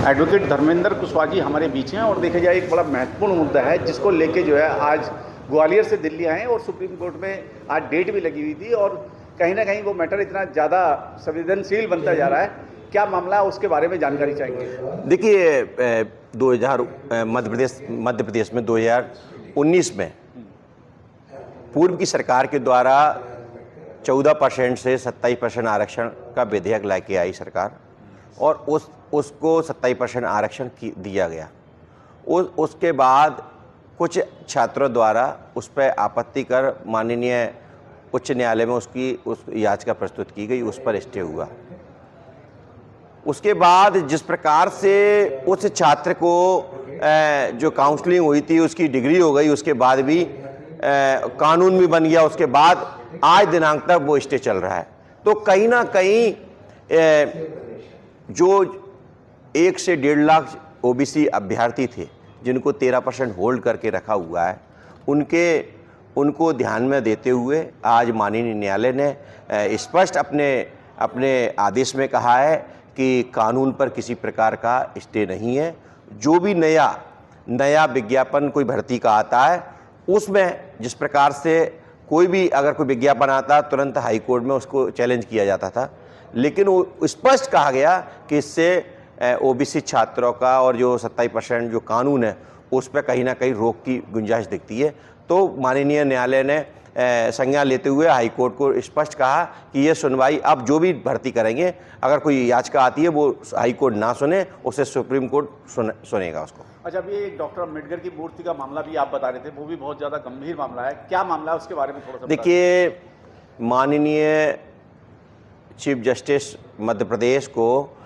Advocate Dharmendra Kushwaha ji हमारे बीच हैं और देखा जाए एक बड़ा महत्वपूर्ण मुद्दा है जिसको लेके जो है आज ग्वालियर से दिल्ली आए और सुप्रीम कोर्ट में आज डेट भी लगी हुई थी और कहीं ना कहीं वो मैटर इतना ज़्यादा संवेदनशील बनता जा रहा है। क्या मामला है उसके बारे में जानकारी चाहेंगे? देखिए 2000 मध्य प्रदेश में 2019 में पूर्व की सरकार के द्वारा 14% से 27% आरक्षण का विधेयक लेके आई सरकार और उसको 27% आरक्षण दिया गया। उसके बाद कुछ छात्रों द्वारा उस पर आपत्ति कर माननीय उच्च न्यायालय में उस याचिका प्रस्तुत की गई, उस पर स्टे हुआ। उसके बाद जिस प्रकार से उस छात्र को जो काउंसलिंग हुई थी उसकी डिग्री हो गई, उसके बाद भी कानून भी बन गया, उसके बाद आज दिनांक तक वो स्टे चल रहा है। तो कहीं ना कहीं जो 1 से 1.5 लाख ओबीसी अभ्यर्थी थे जिनको 13% होल्ड करके रखा हुआ है, उनको ध्यान में देते हुए आज माननीय न्यायालय ने स्पष्ट अपने आदेश में कहा है कि कानून पर किसी प्रकार का स्टे नहीं है। जो भी नया विज्ञापन कोई भर्ती का आता है उसमें जिस प्रकार से कोई भी अगर कोई विज्ञापन आता तुरंत हाई कोर्ट में उसको चैलेंज किया जाता था, लेकिन वो स्पष्ट कहा गया कि इससे ओबीसी छात्रों का और जो 27% जो कानून है उस पर कहीं ना कहीं रोक की गुंजाइश दिखती है। तो माननीय न्यायालय ने संज्ञान लेते हुए हाई कोर्ट को स्पष्ट कहा कि ये सुनवाई अब जो भी भर्ती करेंगे, अगर कोई याचिका आती है वो हाई कोर्ट ना सुने, उसे सुप्रीम कोर्ट सुनेगा उसको। अच्छा, अभी एक डॉक्टर अम्बेडकर की मूर्ति का मामला भी आप बता रहे थे, वो भी बहुत ज़्यादा गंभीर मामला है। क्या मामला है उसके बारे में थोड़ा सा देखिए, माननीय चीफ जस्टिस मध्य प्रदेश को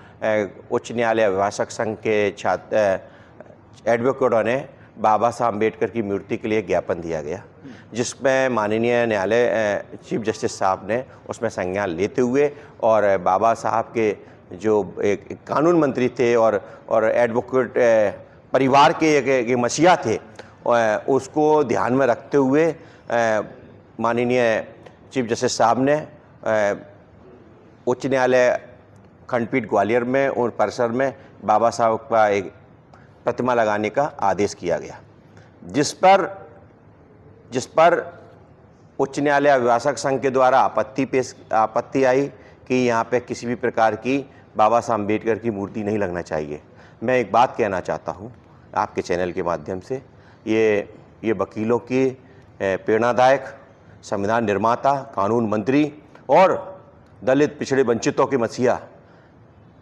उच्च न्यायालय अभिभाषक संघ के एडवोकेटों ने बाबा साहब अम्बेडकर की मूर्ति के लिए ज्ञापन दिया गया, जिसमें माननीय न्यायालय चीफ जस्टिस साहब ने उसमें संज्ञान लेते हुए और बाबा साहब के जो एक कानून मंत्री थे और एडवोकेट परिवार के एक मसीहा थे, उसको ध्यान में रखते हुए माननीय चीफ जस्टिस साहब ने उच्च न्यायालय खंडपीठ ग्वालियर में और परिसर में बाबा साहब का एक प्रतिमा लगाने का आदेश किया गया, जिस पर उच्च न्यायालय अभिभाषक संघ के द्वारा आपत्ति आई कि यहाँ पे किसी भी प्रकार की बाबा साहब अम्बेडकर की मूर्ति नहीं लगना चाहिए। मैं एक बात कहना चाहता हूँ आपके चैनल के माध्यम से, ये वकीलों की प्रेरणादायक संविधान निर्माता, कानून मंत्री और दलित पिछड़े वंचितों के मसीहा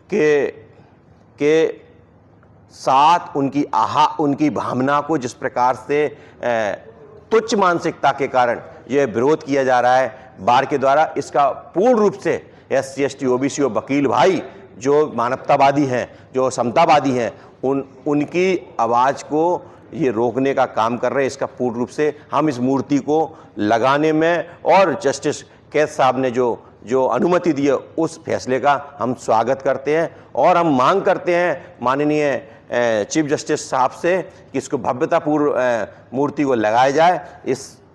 के साथ उनकी भावना को जिस प्रकार से तुच्छ मानसिकता के कारण यह विरोध किया जा रहा है बार के द्वारा, इसका पूर्ण रूप से SC ST OBC और वकील भाई जो मानवतावादी हैं, जो समतावादी हैं, उनकी आवाज़ को ये रोकने का काम कर रहे हैं। इसका पूर्ण रूप से हम इस मूर्ति को लगाने में और जस्टिस कैद साहब ने जो अनुमति दी है उस फैसले का हम स्वागत करते हैं और हम मांग करते हैं माननीय चीफ जस्टिस साहब से कि इसको भव्यतापूर्व मूर्ति को लगाया जाए,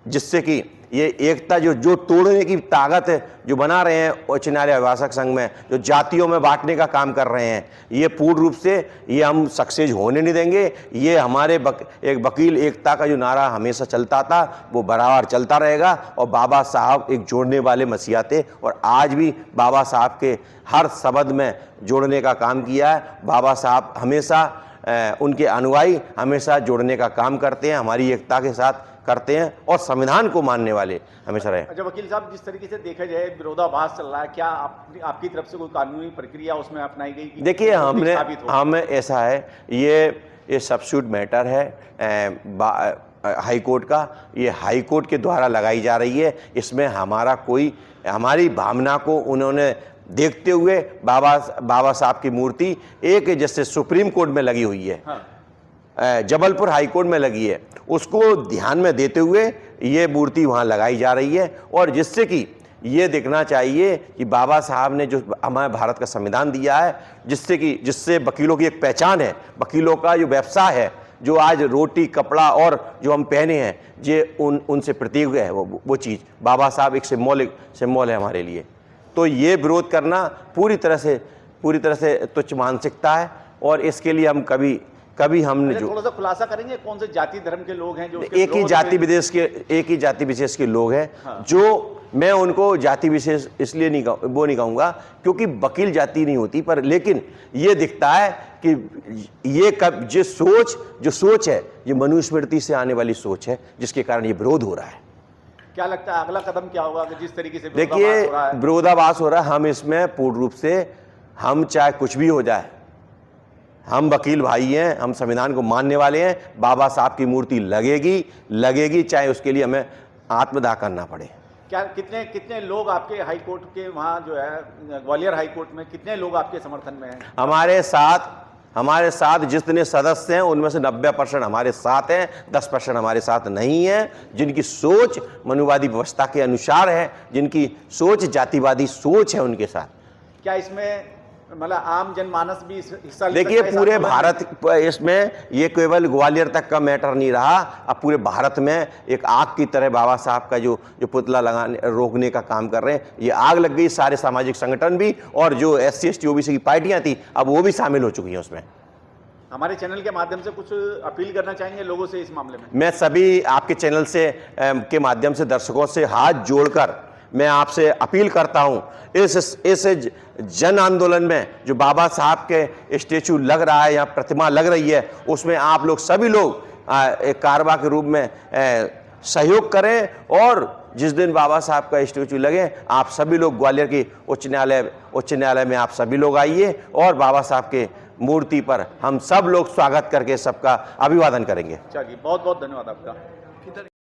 जिससे कि ये एकता जो तोड़ने की ताकत है जो बना रहे हैं उच्च न्यायालय अभिभाषक संघ में, जो जातियों में बांटने का काम कर रहे हैं, ये पूर्ण रूप से ये हम सक्सेस होने नहीं देंगे। ये हमारे एक वकील एकता का जो नारा हमेशा चलता था वो बराबर चलता रहेगा और बाबा साहब एक जोड़ने वाले मसीहा थे और आज भी बाबा साहब के हर शब्द में जोड़ने का काम किया है। बाबा साहब हमेशा उनके अनुयायी हमेशा जोड़ने का काम करते हैं, हमारी एकता के साथ करते हैं और संविधान को मानने वाले हमेशा रहे। अच्छा वकील साहब, जिस तरीके से देखा जाए विरोधाभास चल रहा है, क्या आपकी तरफ से कोई कानूनी प्रक्रिया उसमें अपनाई गई? देखिए, हम ऐसा है, ये सब्स्टिट्यूट मैटर है हाई कोर्ट का, ये हाई कोर्ट के द्वारा लगाई जा रही है। इसमें हमारी भावना को उन्होंने देखते हुए बाबा साहब की मूर्ति एक जैसे सुप्रीम कोर्ट में लगी हुई है, हाँ, जबलपुर हाई कोर्ट में लगी है, उसको ध्यान में देते हुए ये मूर्ति वहाँ लगाई जा रही है और जिससे कि ये देखना चाहिए कि बाबा साहब ने जो हमारे भारत का संविधान दिया है, जिससे वकीलों की एक पहचान है, वकीलों का जो व्यवसाय है, जो आज रोटी कपड़ा और जो हम पहने हैं, ये उनसे प्रतीक है। वो चीज़ बाबा साहब एक सिम्बॉल है हमारे लिए। तो ये विरोध करना पूरी तरह से तुच्छ मानसिकता है और इसके लिए हम कभी हमने अच्छा, जो थोड़ा सा खुलासा करेंगे कौन से जाति धर्म के लोग हैं जो उसके एक ही विरोध जाति में- विशेष के लोग हैं, हाँ। जो मैं उनको जाति विशेष इसलिए नहीं कहूँगा क्योंकि वकील जाति नहीं होती, पर लेकिन ये दिखता है कि ये जो सोच है ये मनुस्मृति से आने वाली सोच है, जिसके कारण ये विरोध हो रहा है। क्या लगता है अगला कदम क्या होगा कि जिस तरीके से देखिए विरोधाभास हो रहा है? विरोधाभास हो रहा है, हम इसमें पूर्ण रूप से, हम चाहे कुछ भी हो जाए, हम वकील भाई हैं, हम संविधान को मानने वाले हैं, बाबा साहब की मूर्ति लगेगी चाहे उसके लिए हमें आत्मदाह करना पड़े। क्या कितने लोग आपके हाई कोर्ट के वहाँ जो है ग्वालियर हाई कोर्ट में कितने लोग आपके समर्थन में हैं? हमारे साथ जितने सदस्य हैं उनमें से 90% हमारे साथ हैं, 10% हमारे साथ नहीं हैं, जिनकी सोच मनुवादी व्यवस्था के अनुसार है, जिनकी सोच जातिवादी सोच है, उनके साथ। क्या इसमें मतलब आम जनमानस भी हिस्सा ले देखिए सकता है इस पूरे आंदोलन में? भारत इसमें ये केवल ग्वालियर तक का मैटर नहीं रहा, अब पूरे भारत में एक आग की तरह बाबा साहब का जो पुतला रोकने का काम कर रहे हैं, ये आग लग गई। सारे सामाजिक संगठन भी और जो SC ST OBC की पार्टियां थी अब वो भी शामिल हो चुकी हैं उसमें। हमारे चैनल के माध्यम से कुछ अपील करना चाहेंगे लोगों से इस मामले में? मैं सभी आपके चैनल से के माध्यम से दर्शकों से हाथ जोड़कर मैं आपसे अपील करता हूं, इस जन आंदोलन में जो बाबा साहब के स्टेचू लग रहा है या प्रतिमा लग रही है, उसमें आप लोग सभी लोग एक कारवा के रूप में सहयोग करें, और जिस दिन बाबा साहब का स्टेचू लगे आप सभी लोग ग्वालियर की उच्च न्यायालय में आप सभी लोग आइए और बाबा साहब के मूर्ति पर हम सब लोग स्वागत करके सबका अभिवादन करेंगे। चलिए, बहुत बहुत धन्यवाद आपका।